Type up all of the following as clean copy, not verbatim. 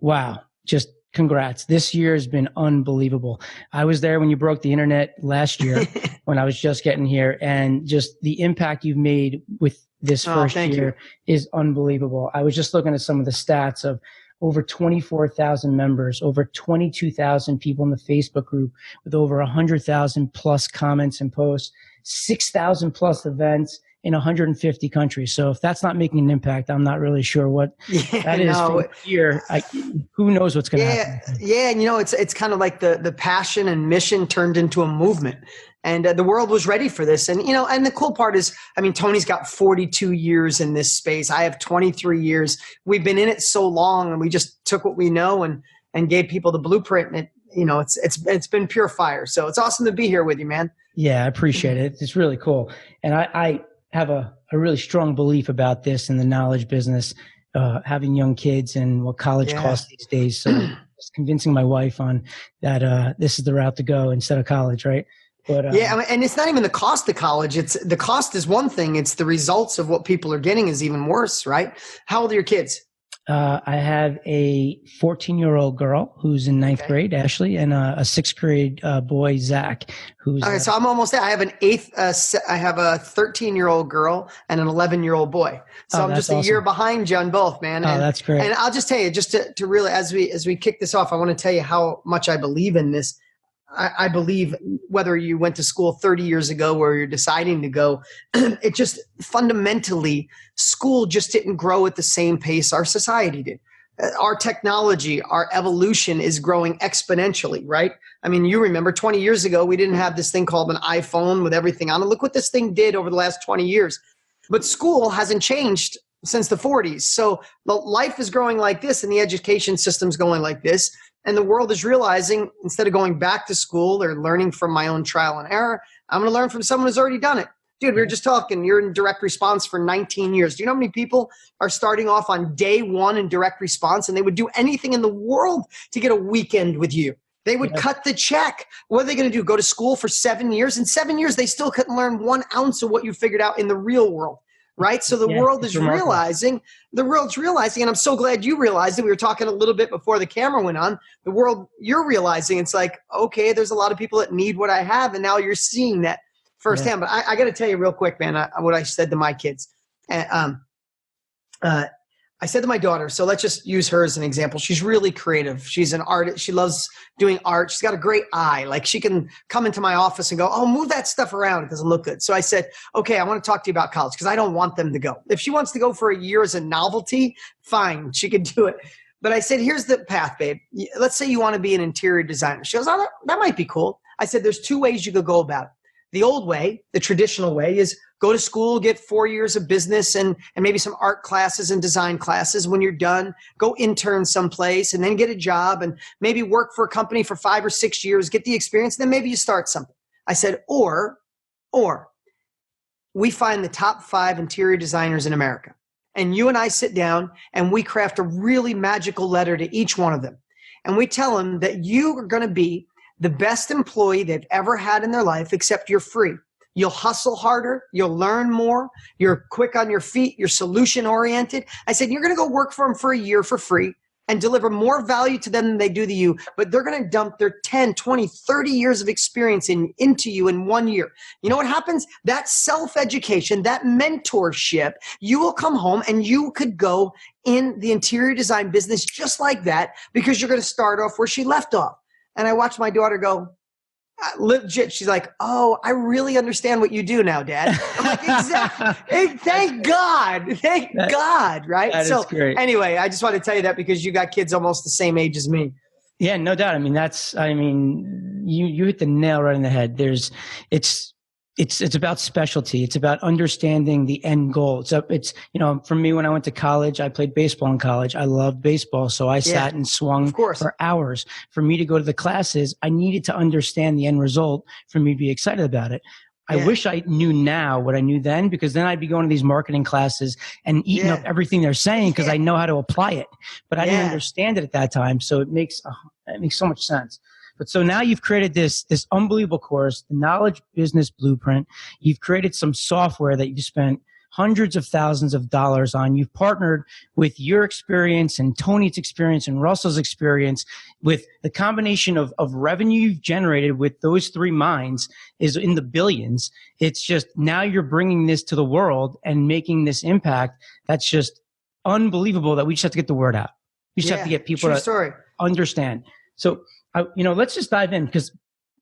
Wow. Just congrats. This year has been unbelievable. I was there when you broke the internet last year when I was just getting here, and just the impact you've made with this first year is unbelievable. I was just looking at some of the stats of over 24,000 members, over 22,000 people in the Facebook group with over 100,000 plus comments and posts, 6,000 plus events in 150 countries. So if that's not making an impact, I'm not really sure what that is from here. Who knows what's going to happen? Yeah. And it's kind of like the passion and mission turned into a movement. And the world was ready for this. And, and the cool part is, Tony's got 42 years in this space. I have 23 years. We've been in it so long, and we just took what we know and gave people the blueprint. And it's been pure fire. So it's awesome to be here with you, man. Yeah, I appreciate it. It's really cool. And I have a really strong belief about this in the knowledge business, having young kids and what college costs these days. So just convincing my wife on that this is the route to go instead of college, right? But, and it's not even the cost of college. It's the cost is one thing. It's the results of what people are getting is even worse, right? How old are your kids? I have a 14-year-old girl who's in ninth grade, Ashley, and a sixth grade boy, Zach. Who's so I'm almost there. I have I have a 13-year-old girl and an 11-year-old boy. So I'm just a year behind you on both, man. And, that's great. And I'll just tell you, just to really, as we kick this off, I want to tell you how much I believe in this. I believe whether you went to school 30 years ago or you're deciding to go, it just fundamentally, school just didn't grow at the same pace our society did. Our technology, our evolution is growing exponentially, right? You remember 20 years ago, we didn't have this thing called an iPhone with everything on it. Look what this thing did over the last 20 years. But school hasn't changed since the 40s. So the life is growing like this and the education system's going like this. And the world is realizing, instead of going back to school or learning from my own trial and error, I'm going to learn from someone who's already done it. Dude, we were just talking, you're in direct response for 19 years. Do you know how many people are starting off on day one in direct response, and they would do anything in the world to get a weekend with you? They would cut the check. What are they going to do? Go to school for 7 years? In 7 years, they still couldn't learn 1 ounce of what you figured out in the real world. Right. So the world is realizing, and I'm so glad you realized it. We were talking a little bit before the camera went on. The world, you're realizing it's like, okay, there's a lot of people that need what I have. And now you're seeing that firsthand. But I got to tell you real quick, man, what I said to my kids. I said to my daughter, so let's just use her as an example. She's really creative. She's an artist. She loves doing art. She's got a great eye. Like, she can come into my office and go, oh, move that stuff around. It doesn't look good. So I said, okay, I want to talk to you about college because I don't want them to go. If she wants to go for a year as a novelty, fine, she can do it. But I said, here's the path, babe. Let's say you want to be an interior designer. She goes, oh, that might be cool. I said, there's 2 ways you could go about it. The old way, the traditional way, is go to school, get 4 years of business and maybe some art classes and design classes. When you're done, go intern someplace and then get a job and maybe work for a company for 5 or 6 years, get the experience, and then maybe you start something. I said, or we find the top 5 interior designers in America, and you and I sit down and we craft a really magical letter to each one of them. And we tell them that you are going to be the best employee they've ever had in their life, except you're free. You'll hustle harder. You'll learn more. You're quick on your feet. You're solution oriented. I said, you're going to go work for them for a year for free and deliver more value to them than they do to you. But they're going to dump their 10, 20, 30 years of experience into you in 1 year. You know what happens? That self-education, that mentorship, you will come home and you could go in the interior design business just like that, because you're going to start off where she left off. And I watched my daughter go, legit. She's like, oh, I really understand what you do now, Dad. I'm like, exactly. Hey, thank God. Thank God. Right. That is great. Anyway, I just want to tell you that because you got kids almost the same age as me. Yeah, no doubt. You hit the nail right in the head. It's about specialty. It's about understanding the end goal. It's for me, when I went to college, I played baseball in college. I loved baseball. So I sat and swung for hours. For me to go to the classes, I needed to understand the end result for me to be excited about it. I wish I knew now what I knew then, because then I'd be going to these marketing classes and eating up everything they're saying because I know how to apply it. But I didn't understand it at that time. So it makes so much sense. But so now you've created this unbelievable course, the Knowledge Business Blueprint. You've created some software that you've spent hundreds of thousands of dollars on. You've partnered with your experience and Tony's experience and Russell's experience with the combination of revenue you've generated with those three minds is in the billions. It's just now you're bringing this to the world and making this impact. That's just unbelievable that we just have to get the word out. We just have to get people to understand. So, let's just dive in, because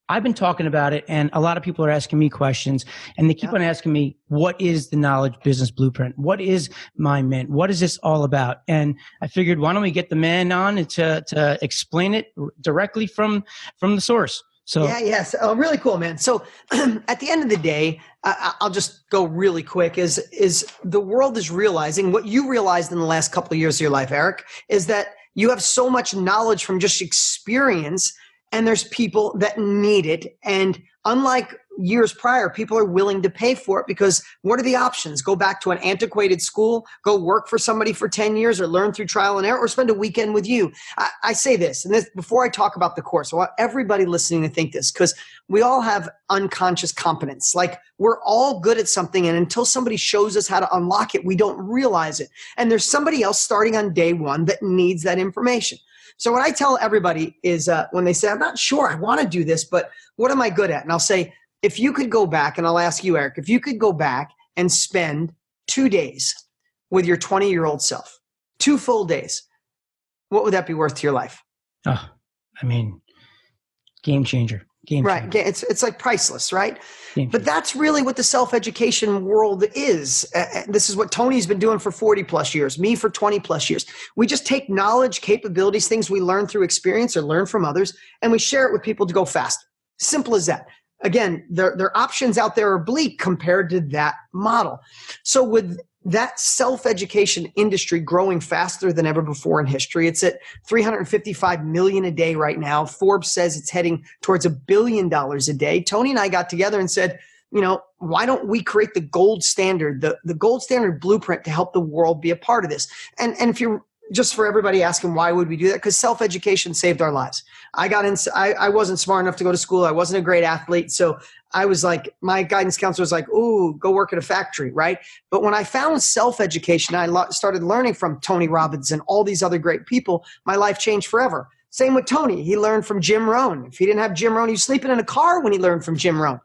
I've been talking about it and a lot of people are asking me questions, and they keep on asking me, what is the Knowledge Business Blueprint? What is MindMint? What is this all about? And I figured, why don't we get the man on to explain it directly from the source? So yes. Oh, really cool, man. So at the end of the day, I'll just go really quick, is the world is realizing what you realized in the last couple of years of your life, Eric, is that you have so much knowledge from just experience, and there's people that need it. And unlike years prior, people are willing to pay for it, because what are the options? Go back to an antiquated school, go work for somebody for 10 years, or learn through trial and error, or spend a weekend with you. I say this, and this before I talk about the course, I want everybody listening to think this, because we all have unconscious competence. Like, we're all good at something, and until somebody shows us how to unlock it, we don't realize it. And there's somebody else starting on day one that needs that information. So what I tell everybody is when they say, I'm not sure I want to do this, but what am I good at? And I'll say, if you could go back, and I'll ask you, Eric, if you could go back and spend 2 days with your 20-year-old self, 2 full days, what would that be worth to your life? Oh, I mean, game changer. Right. It's like priceless, right? But that's really what the self-education world is. This is what Tony's been doing for 40 plus years, me for 20 plus years. We just take knowledge, capabilities, things we learn through experience or learn from others, and we share it with people to go faster. Simple as that. Again, their options out there are bleak compared to that model. So with that self-education industry growing faster than ever before in history, it's at $355 million a day right now. Forbes says it's heading towards $1 billion a day. Tony and I got together and said, why don't we create the gold standard, the gold standard blueprint to help the world be a part of this? And if you're just for everybody asking, why would we do that? Because self-education saved our lives. I wasn't smart enough to go to school. I wasn't a great athlete. So I was like, my guidance counselor was like, ooh, go work at a factory, right? But when I found self-education, I started learning from Tony Robbins and all these other great people. My life changed forever. Same with Tony. He learned from Jim Rohn. If he didn't have Jim Rohn, he was sleeping in a car when he learned from Jim Rohn,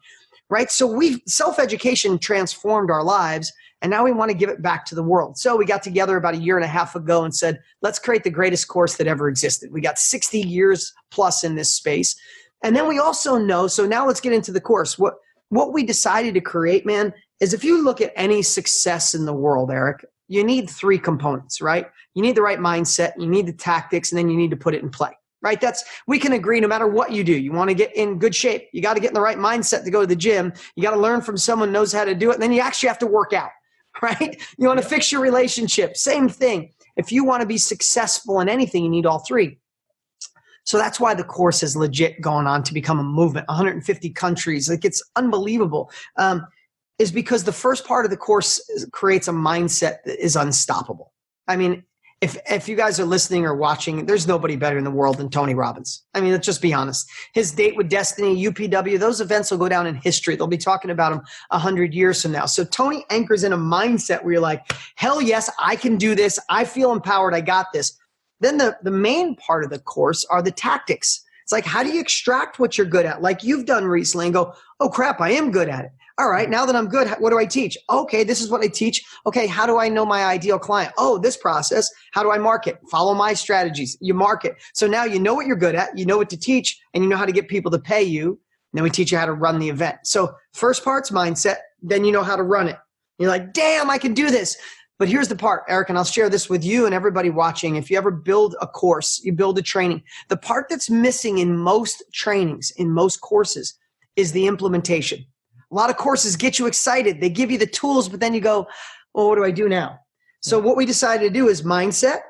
right? So self-education transformed our lives. And now we want to give it back to the world. So we got together about 1.5 years ago and said, let's create the greatest course that ever existed. We got 60 years plus in this space. And then we also know, so now let's get into the course. What we decided to create, man, is if you look at any success in the world, Eric, you need 3 components, right? You need the right mindset, you need the tactics, and then you need to put it in play, right? We can agree no matter what you do. You want to get in good shape. You got to get in the right mindset to go to the gym. You got to learn from someone who knows how to do it. And then you actually have to work out. Right? You want to fix your relationship. Same thing. If you want to be successful in anything, you need all 3. So that's why the course has legit gone on to become a movement. 150 countries. Like, it's unbelievable. Is because the first part of the course creates a mindset that is unstoppable. I mean, if you guys are listening or watching, there's nobody better in the world than Tony Robbins. I mean, let's just be honest. His Date with Destiny, UPW, those events will go down in history. They'll be talking about them 100 years from now. So Tony anchors in a mindset where you're like, hell yes, I can do this. I feel empowered. I got this. Then the main part of the course are the tactics. It's like, how do you extract what you're good at? Like you've done recently and go, oh crap, I am good at it. All right, now that I'm good, what do I teach? Okay, this is what I teach. Okay, how do I know my ideal client? Oh, this process. How do I market? Follow my strategies. You market. So now you know what you're good at, you know what to teach, and you know how to get people to pay you. And then we teach you how to run the event. So first part's mindset, then you know how to run it. You're like, damn, I can do this. But here's the part, Eric, and I'll share this with you and everybody watching. If you ever build a course, you build a training, the part that's missing in most trainings, in most courses, is the implementation. A lot of courses get you excited. They give you the tools, but then you go, well, what do I do now? So what we decided to do is mindset,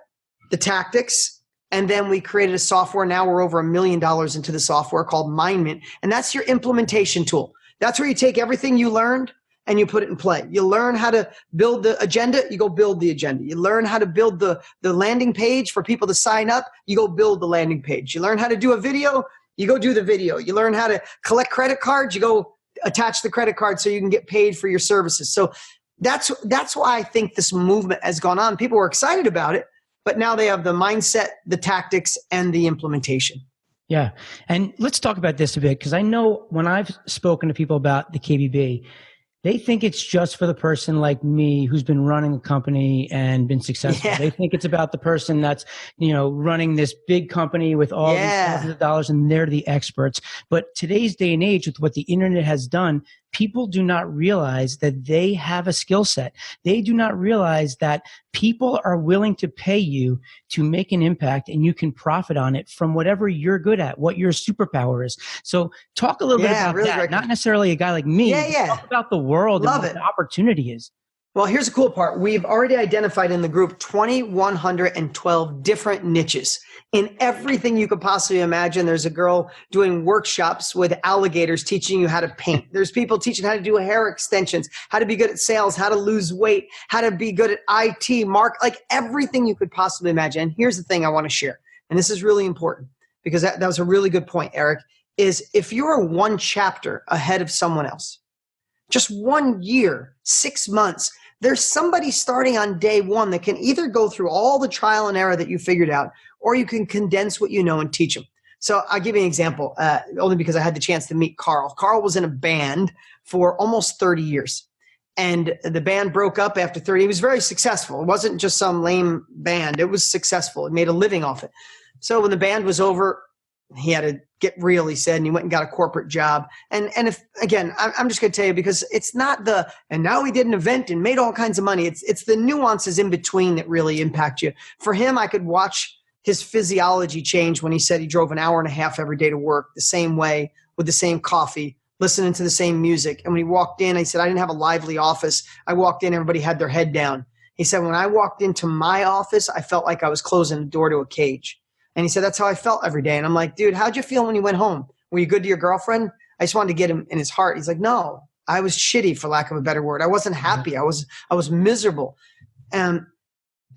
the tactics, and then we created a software. Now we're over $1 million into the software called MindMint, and that's your implementation tool. That's where you take everything you learned and you put it in play. You learn how to build the agenda, you go build the agenda. You learn how to build the landing page for people to sign up, you go build the landing page. You learn how to do a video, you go do the video. You learn how to collect credit cards, you go attach the credit card so you can get paid for your services. So that's why I think this movement has gone on. People were excited about it, but now they have the mindset, the tactics, and the implementation. Yeah. And let's talk about this a bit, because I know when I've spoken to people about the KBB, they think it's just for the person like me who's been running a company and been successful. Yeah. They think it's about the person that's, running this big company with all these thousands of dollars, and they're the experts. But today's day and age, with what the internet has done, people do not realize that they have a skill set. They do not realize that people are willing to pay you to make an impact, and you can profit on it from whatever you're good at, what your superpower is. So talk a little bit about really that. Not necessarily a guy like me. Talk about the world and what the opportunity is. Well, here's the cool part. We've already identified in the group 2,112 different niches in everything you could possibly imagine. There's a girl doing workshops with alligators teaching you how to paint. There's people teaching how to do hair extensions, how to be good at sales, how to lose weight, how to be good at IT, like everything you could possibly imagine. And here's the thing I want to share, and this is really important because that was a really good point, Eric, is if you're one chapter ahead of someone else, just 1 year, 6 months, there's somebody starting on day one that can either go through all the trial and error that you figured out, or you can condense what you know and teach them. So I'll give you an example, only because I had the chance to meet Carl. Carl was in a band for almost 30 years. And the band broke up after 30. He was very successful. It wasn't just some lame band. It was successful. It made a living off it. So when the band was over, he had to get real, he said, and he went and got a corporate job. And if, again, I'm just going to tell you, because it's not and now he did an event and made all kinds of money. It's the nuances in between that really impact you. For him, I could watch his physiology change when he said he drove an hour and a half every day to work the same way with the same coffee, listening to the same music. And when he walked in, he said, I didn't have a lively office. I walked in, everybody had their head down. He said, when I walked into my office, I felt like I was closing the door to a cage. And he said, that's how I felt every day. And I'm like, dude, how'd you feel when you went home? Were you good to your girlfriend? I just wanted to get him in his heart. He's like, no, I was shitty, for lack of a better word. I wasn't happy. I was miserable. And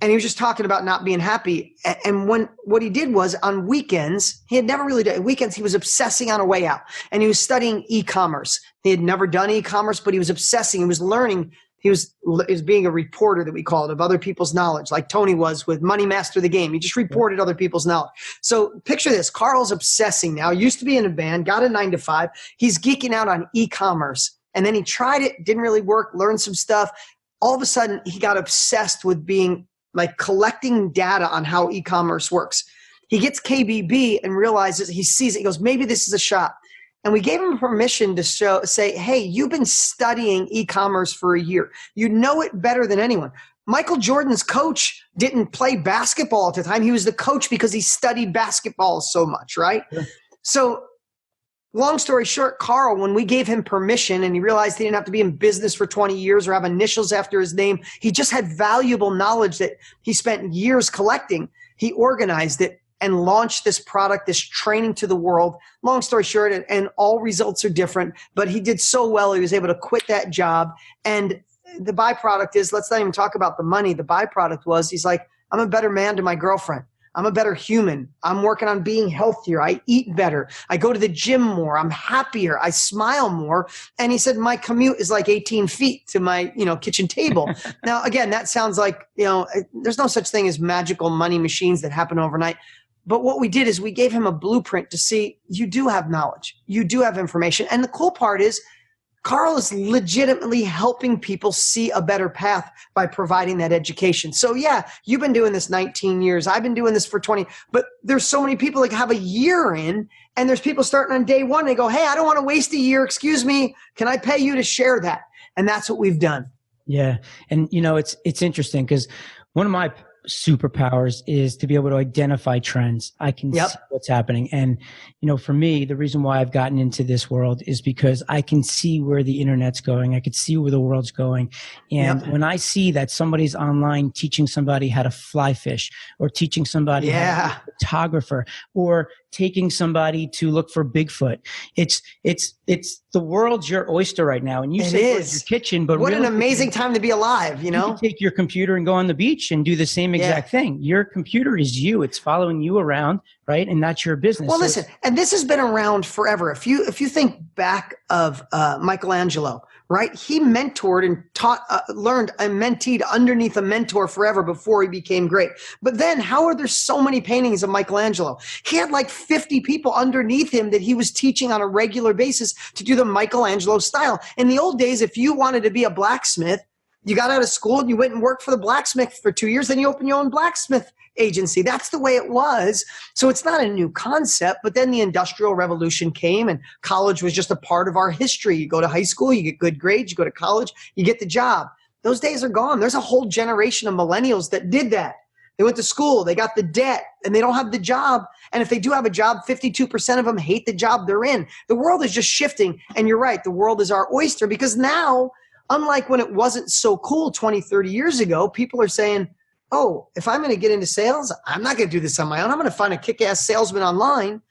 he was just talking about not being happy. And what he did was, on weekends, he had never really done weekends. He was obsessing on a way out, and he was studying e-commerce. He had never done e-commerce, but he was obsessing. He was learning. He was being a reporter, that we call it, of other people's knowledge, like Tony was with Money Master the Game. He just reported other people's knowledge. So picture this. Carl's obsessing now. Used to be in a band, got a 9-to-5. He's geeking out on e-commerce. And then he tried it, didn't really work, learned some stuff. All of a sudden, he got obsessed with collecting data on how e-commerce works. He gets KBB and realizes, he sees it. He goes, maybe this is a shot. And we gave him permission to say, hey, you've been studying e-commerce for a year. You know it better than anyone. Michael Jordan's coach didn't play basketball at the time. He was the coach because he studied basketball so much, right? Yeah. So long story short, Carl, when we gave him permission and he realized he didn't have to be in business for 20 years or have initials after his name, he just had valuable knowledge that he spent years collecting. He organized it and launched this product, this training to the world. Long story short, and all results are different, but he did so well, he was able to quit that job. And the byproduct is, let's not even talk about the money. The byproduct was, he's like, I'm a better man to my girlfriend. I'm a better human. I'm working on being healthier. I eat better. I go to the gym more. I'm happier. I smile more. And he said, my commute is like 18 feet to my, kitchen table. Now, again, that sounds like, there's no such thing as magical money machines that happen overnight. But what we did is we gave him a blueprint to see, you do have knowledge. You do have information. And the cool part is, Carl is legitimately helping people see a better path by providing that education. So yeah, you've been doing this 19 years. I've been doing this for 20, but there's so many people that have a year in, and there's people starting on day one. They go, hey, I don't want to waste a year. Excuse me. Can I pay you to share that? And that's what we've done. Yeah. And it's interesting because one of my superpowers is to be able to identify trends. I can see what's happening. And, for me, the reason why I've gotten into this world is because I can see where the internet's going. I can see where the world's going. And when I see that somebody's online teaching somebody how to fly fish, or teaching somebody how to be a photographer, or taking somebody to look for Bigfoot, it's the world's your oyster right now. And you say it's your kitchen, but what an amazing time to be alive, You can take your computer and go on the beach and do the same exact thing. Your computer is you. It's following you around, right? And that's your business. Well, listen, and this has been around forever. If you think back of Michelangelo, right? He mentored and taught, learned and menteed underneath a mentor forever before he became great. But then how are there so many paintings of Michelangelo? He had like 50 people underneath him that he was teaching on a regular basis to do the Michelangelo style. In the old days, if you wanted to be a blacksmith, you got out of school and you went and worked for the blacksmith for 2 years, then you opened your own blacksmith agency. That's the way it was. So it's not a new concept, but then the Industrial Revolution came and college was just a part of our history. You go to high school, you get good grades, you go to college, you get the job. Those days are gone. There's a whole generation of millennials that did that. They went to school, they got the debt, and they don't have the job. And if they do have a job, 52% of them hate the job they're in. The world is just shifting. And you're right, the world is our oyster, because now, unlike when it wasn't so cool 20, 30 years ago, people are saying, oh, if I'm going to get into sales, I'm not going to do this on my own. I'm going to find a kick-ass salesman online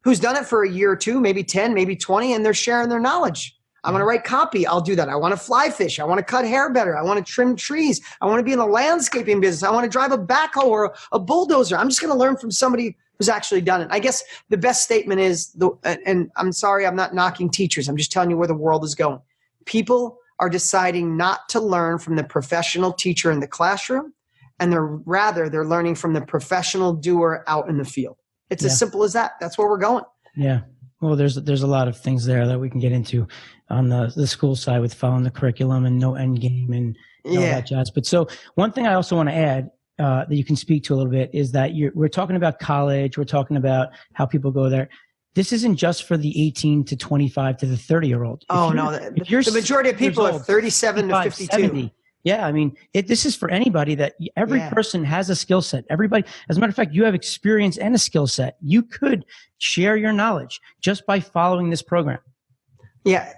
who's done it for a year or two, maybe 10, maybe 20, and they're sharing their knowledge. I want to write copy. I'll do that. I want to fly fish. I want to cut hair better. I want to trim trees. I want to be in the landscaping business. I want to drive a backhoe or a bulldozer. I'm just going to learn from somebody who's actually done it. I guess the best statement is, and I'm sorry, I'm not knocking teachers. I'm just telling you where the world is going. People are deciding not to learn from the professional teacher in the classroom, and they're learning from the professional doer out in the field. It's as simple as that. That's where we're going. Yeah. Well, there's a lot of things there that we can get into on the school side with following the curriculum and no end game and all that jazz. But so one thing I also want to add that you can speak to a little bit is that we're talking about college. We're talking about how people go there. This isn't just for the 18 to 25 to the 30-year-old. Oh, no. The majority of people are 37 to 52. 70. Yeah, I mean, this is for anybody that every person has a skill set. Everybody, as a matter of fact, you have experience and a skill set. You could share your knowledge just by following this program. Yeah.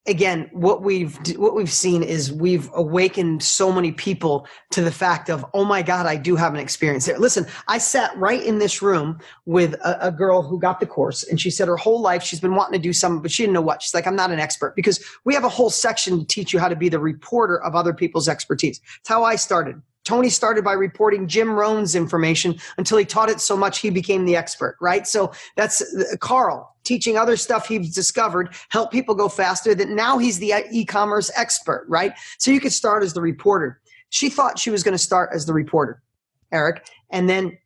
Again, what we've seen is we've awakened so many people to the fact of, oh my God, I do have an experience there. Listen, I sat right in this room with a girl who got the course, and she said her whole life she's been wanting to do something, but she didn't know what. She's like, I'm not an expert, because we have a whole section to teach you how to be the reporter of other people's expertise. It's how I started. Tony started by reporting Jim Rohn's information until he taught it so much he became the expert, right? So that's Carl teaching other stuff he's discovered, help people go faster, that now he's the e-commerce expert, right? So you could start as the reporter. She thought she was going to start as the reporter, Eric. And then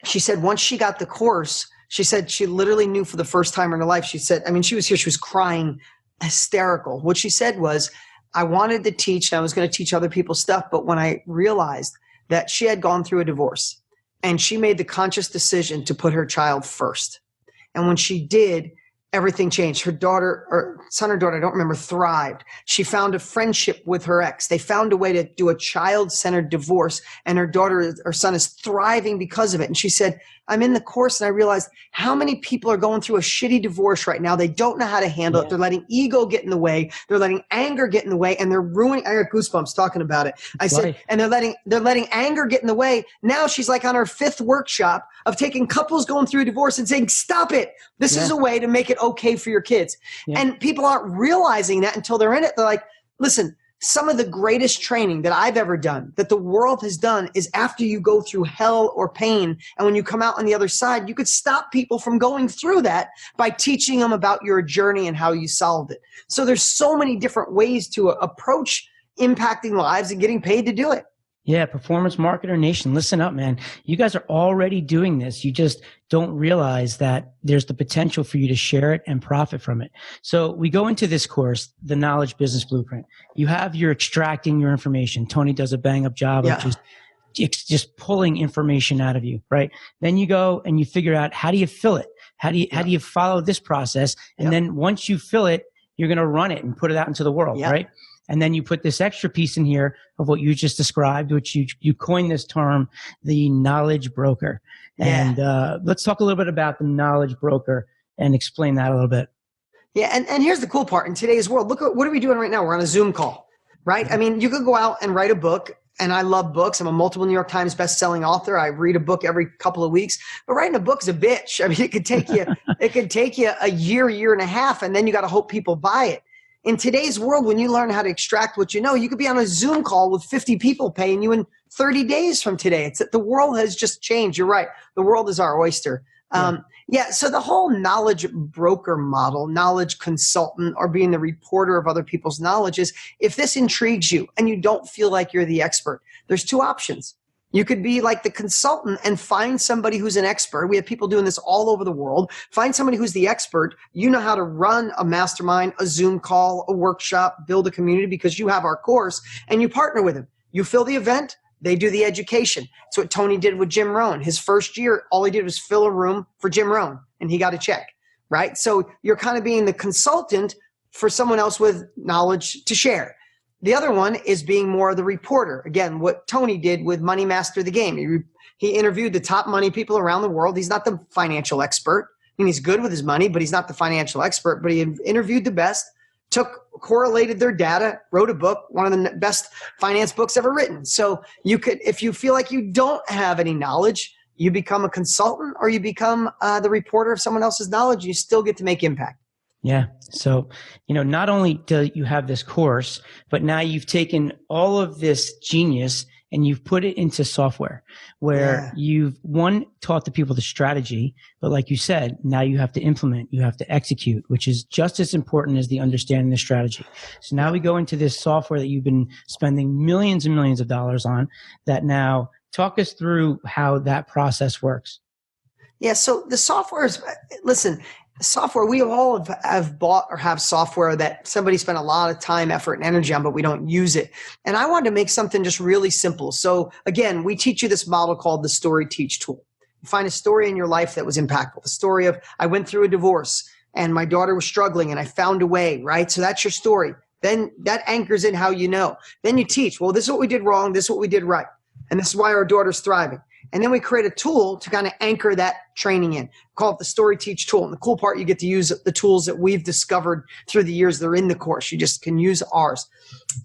she said once she got the course, she said she literally knew for the first time in her life, she said, I mean, she was here, she was crying, hysterical. What she said was, I wanted to teach, and I was going to teach other people stuff, but when I realized that she had gone through a divorce and she made the conscious decision to put her child first. And when she did, everything changed. Her daughter, or son or daughter, I don't remember, thrived. She found a friendship with her ex. They found a way to do a child-centered divorce, and her daughter or son is thriving because of it. And she said, I'm in the course and I realized how many people are going through a shitty divorce right now. They don't know how to handle it. They're letting ego get in the way. They're letting anger get in the way, and they're ruining. I got goosebumps talking about it. I said, and they're letting anger get in the way. Now she's like on her 5th workshop of taking couples going through a divorce and saying, stop it. This is a way to make it okay for your kids. And people aren't realizing that until they're in it. They're like, listen, some of the greatest training that I've ever done, that the world has done, is after you go through hell or pain. And when you come out on the other side, you could stop people from going through that by teaching them about your journey and how you solved it. So there's so many different ways to approach impacting lives and getting paid to do it. Yeah, Performance Marketer Nation, listen up, man. You guys are already doing this. You just don't realize that there's the potential for you to share it and profit from it. So we go into this course, the Knowledge Business Blueprint. You're extracting your information. Tony does a bang-up job of just pulling information out of you, right? Then you go and you figure out, how do you fill it? How do you follow this process? And then once you fill it, you're going to run it and put it out into the world, right? And then you put this extra piece in here of what you just described, which you coined this term, the knowledge broker. And let's talk a little bit about the knowledge broker and explain that a little bit. Yeah, and here's the cool part. In today's world, look at what are we doing right now? We're on a Zoom call, right? I mean, you could go out and write a book, and I love books. I'm a multiple New York Times best-selling author. I read a book every couple of weeks. But writing a book is a bitch. I mean, it could take you a year and a half, and then you got to hope people buy it. In today's world, when you learn how to extract what you know, you could be on a Zoom call with 50 people paying you in 30 days from today. It's that the world has just changed. You're right. The world is our oyster. So the whole knowledge broker model, knowledge consultant, or being the reporter of other people's knowledge is, if this intrigues you and you don't feel like you're the expert, there's two options. You could be like the consultant and find somebody who's an expert. We have people doing this all over the world. Find somebody who's the expert. You know how to run a mastermind, a Zoom call, a workshop, build a community because you have our course, and you partner with them. You fill the event. They do the education. That's what Tony did with Jim Rohn. His first year, all he did was fill a room for Jim Rohn, and he got a check, right? So you're kind of being the consultant for someone else with knowledge to share. The other one is being more of the reporter. Again, what Tony did with Money Master the Game. He interviewed the top money people around the world. He's not the financial expert. I mean, he's good with his money, but he's not the financial expert. But he interviewed the best, correlated their data, wrote a book, one of the best finance books ever written. So you could, if you feel like you don't have any knowledge, you become a consultant or you become the reporter of someone else's knowledge. You still get to make impact. Yeah. So, not only do you have this course, but now you've taken all of this genius and you've put it into software where you've taught the people the strategy, but like you said, now you have to implement, you have to execute, which is just as important as the understanding the strategy. So now we go into this software that you've been spending millions and millions of dollars on. That now, talk us through how that process works. Yeah. So the software is, listen, software, we all have bought or have software that somebody spent a lot of time, effort, and energy on, but we don't use it. And I wanted to make something just really simple. So again, we teach you this model called the Story Teach tool. You find a story in your life that was impactful. The story of, I went through a divorce and my daughter was struggling and I found a way, right? So that's your story. Then that anchors in how you know. Then you teach, well, this is what we did wrong. This is what we did right. And this is why our daughter's thriving. And then we create a tool to kind of anchor that training in. Call it the Story Teach tool. And the cool part, you get to use the tools that we've discovered through the years that are in the course. You just can use ours.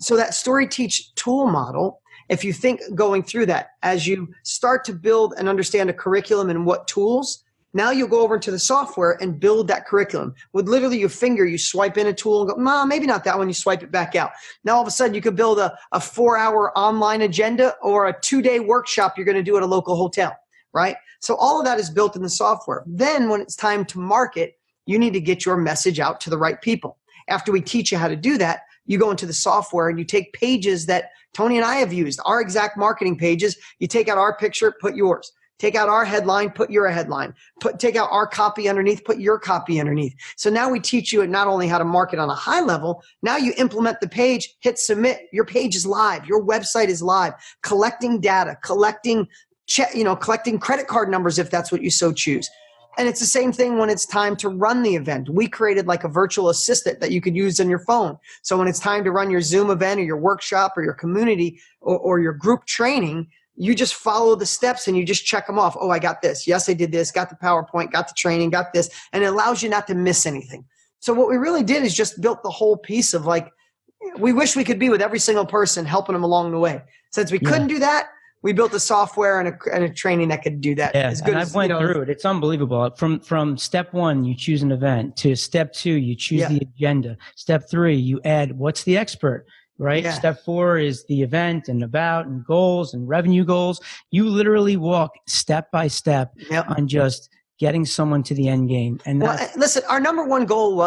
So that Story Teach tool model, if you think going through that, as you start to build and understand a curriculum and what tools, now you'll go over into the software and build that curriculum. With literally your finger, you swipe in a tool and go, no, maybe not that one. You swipe it back out. Now all of a sudden you could build a 4-hour online agenda or a 2-day workshop you're going to do at a local hotel, right? So all of that is built in the software. Then when it's time to market, you need to get your message out to the right people. After we teach you how to do that, you go into the software and you take pages that Tony and I have used, our exact marketing pages. You take out our picture, put yours. Take out our headline, put your headline. Take out our copy underneath, put your copy underneath. So now we teach you not only how to market on a high level, now you implement the page, hit submit. Your page is live. Your website is live. Collecting data, collecting credit card numbers if that's what you so choose. And it's the same thing when it's time to run the event. We created like a virtual assistant that you could use on your phone. So when it's time to run your Zoom event or your workshop or your community or your group training, you just follow the steps and you just check them off. Oh, I got this. Yes, I did this. Got the PowerPoint, got the training, got this. And it allows you not to miss anything. So what we really did is just built the whole piece of like, we wish we could be with every single person helping them along the way. Since we couldn't do that, we built a software and a training that could do that. Yeah, as good and as, I've went through it. It's unbelievable. From step 1, you choose an event, to step 2, you choose the agenda. Step 3, you add what's the expert. Right? Yeah. Step 4 is the event and about and goals and revenue goals. You literally walk step by step on just getting someone to the end game. And listen, our number one goal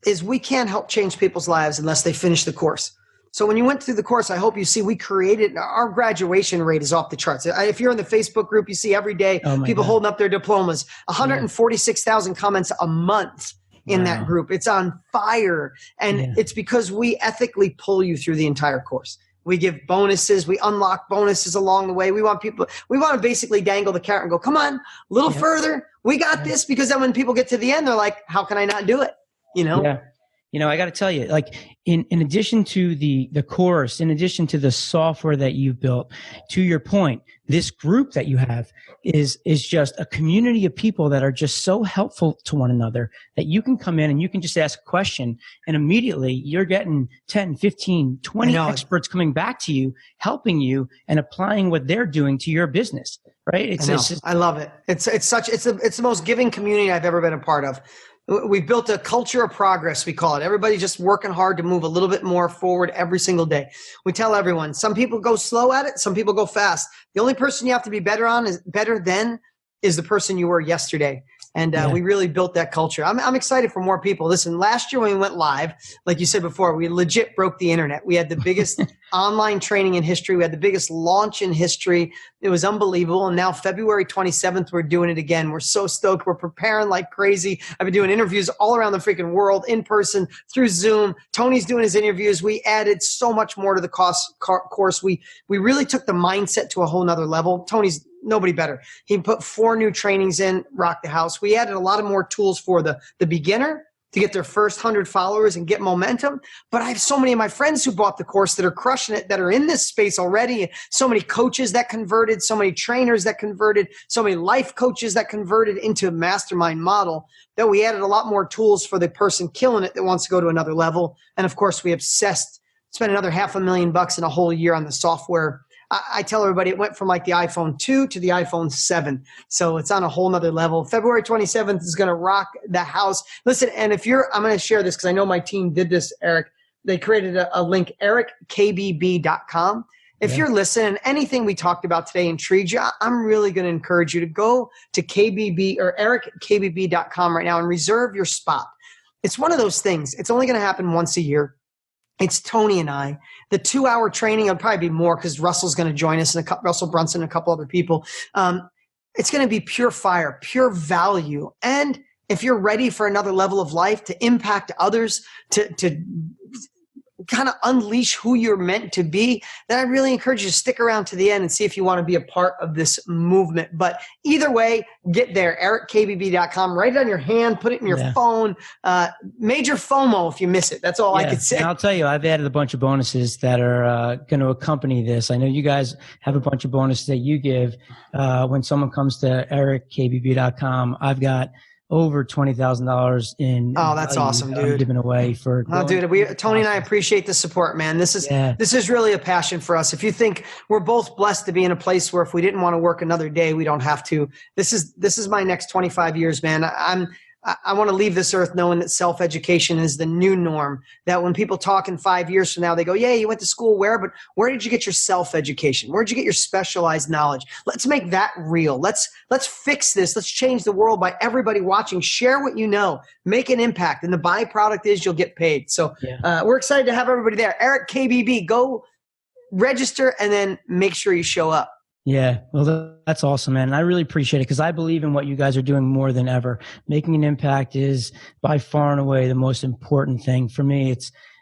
is we can't help change people's lives unless they finish the course. So when you went through the course, I hope you see we created, our graduation rate is off the charts. If you're in the Facebook group, you see every day people holding up their diplomas, 146,000 comments a month. In that group. It's on fire. And it's because we ethically pull you through the entire course. We give bonuses. We unlock bonuses along the way. We want to basically dangle the carrot and go, come on, a little further. We got this. Because then when people get to the end, they're like, how can I not do it? Yeah. I got to tell you, like in addition to the course, in addition to the software that you've built, to your point, this group that you have is just a community of people that are just so helpful to one another that you can come in and you can just ask a question and immediately you're getting 10, 15, 20 experts coming back to you, helping you and applying what they're doing to your business. Right? I love it. It's the most giving community I've ever been a part of. We've built a culture of progress, we call it. Everybody just working hard to move a little bit more forward every single day. We tell everyone, some people go slow at it, some people go fast. The only person you have to be better than is the person you were yesterday. And we really built that culture. I'm excited for more people. Listen, last year when we went live, like you said before, we legit broke the internet. We had the biggest online training in history. We had the biggest launch in history. It was unbelievable. And now February 27th, we're doing it again. We're so stoked. We're preparing like crazy. I've been doing interviews all around the freaking world, in person, through Zoom. Tony's doing his interviews. We added so much more to the course. We really took the mindset to a whole nother level. Tony's nobody better. He put 4 new trainings in, rock the house. We added a lot of more tools for the beginner to get their first 100 followers and get momentum. But I have so many of my friends who bought the course that are crushing it, that are in this space already. So many coaches that converted, so many trainers that converted, so many life coaches that converted into a mastermind model, that we added a lot more tools for the person killing it that wants to go to another level. And of course, we spent another $500,000 in a whole year on the software. I tell everybody it went from like the iPhone 2 to the iPhone 7. So it's on a whole nother level. February 27th is going to rock the house. Listen, and I'm going to share this because I know my team did this, Eric. They created a link, erickKBB.com. If you're listening, anything we talked about today intrigued you, I'm really going to encourage you to go to KBB or erickKBB.com right now and reserve your spot. It's one of those things. It's only going to happen once a year. It's Tony and I. The 2-hour training, it'll probably be more because Russell's going to join us, and Russell Brunson and a couple other people. It's going to be pure fire, pure value. And if you're ready for another level of life, to impact others, to kind of unleash who you're meant to be, then I really encourage you to stick around to the end and see if you want to be a part of this movement. But either way, get there, erickKBB.com. Write it on your hand, put it in your phone. Major FOMO if you miss it. That's all I could say. And I'll tell you, I've added a bunch of bonuses that are going to accompany this. I know you guys have a bunch of bonuses that you give. When someone comes to erickKBB.com, I've got over $20,000 in. Oh, that's awesome, dude. Giving away for. Oh, dude, Tony and I appreciate the support, man. This is really a passion for us. If you think we're both blessed to be in a place where if we didn't want to work another day, we don't have to. This is my next 25 years, man. I want to leave this earth knowing that self-education is the new norm, that when people talk in 5 years from now, they go, yeah, you went to school where, but where did you get your self-education? Where did you get your specialized knowledge? Let's make that real. Let's fix this. Let's change the world by everybody watching. Share what you know. Make an impact. And the byproduct is you'll get paid. So we're excited to have everybody there. Eric KBB, go register and then make sure you show up. Yeah, well, that's awesome, man. I really appreciate it because I believe in what you guys are doing more than ever. Making an impact is by far and away the most important thing for me.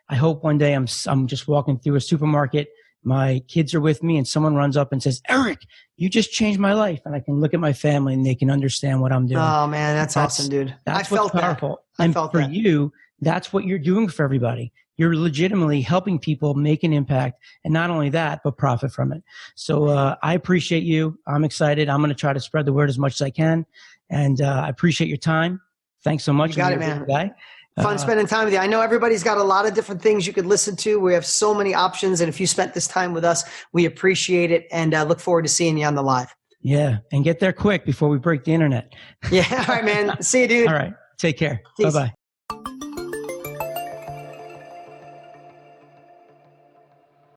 I hope one day I'm just walking through a supermarket, my kids are with me, and someone runs up and says, "Eric, you just changed my life," and I can look at my family and they can understand what I'm doing. Oh man, that's awesome, dude. That's what's powerful. And for you, that's what you're doing for everybody. You're legitimately helping people make an impact, and not only that, but profit from it. So I appreciate you. I'm excited. I'm going to try to spread the word as much as I can, and I appreciate your time. Thanks so much. You got it, man. Fun spending time with you. I know everybody's got a lot of different things you could listen to. We have so many options, and if you spent this time with us, we appreciate it, and look forward to seeing you on the live. Yeah, and get there quick before we break the internet. Yeah, all right, man. See you, dude. All right, take care. Peace. Bye-bye.